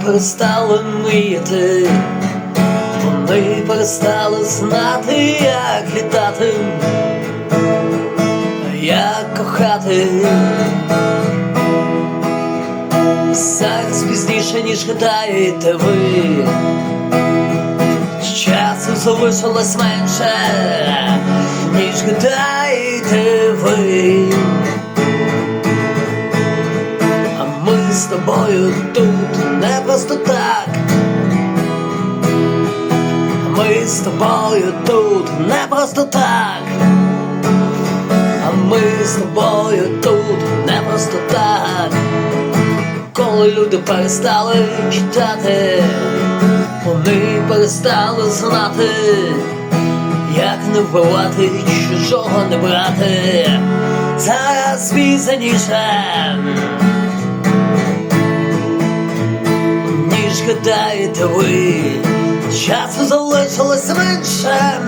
перестали мріяти, вони перестали знати, як літати, як кохати. Зараз пізніше, ніж гадаєте ви, часу залишилось менше, ніж гадаєте ви. А ми з тобою тут не просто так. А ми з тобою тут не просто так. А ми з тобою тут не просто так. Коли люди перестали читати, вони перестали знати, як не вбивати, чужого не брати. Зараз пізніше, ніж гадаєте ви, часу залишилось менше,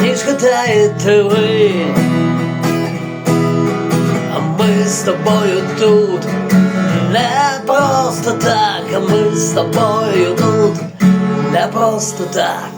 ніж гадаєте ви. А ми з тобою тут не просто так, а ми з тобою тут не просто так.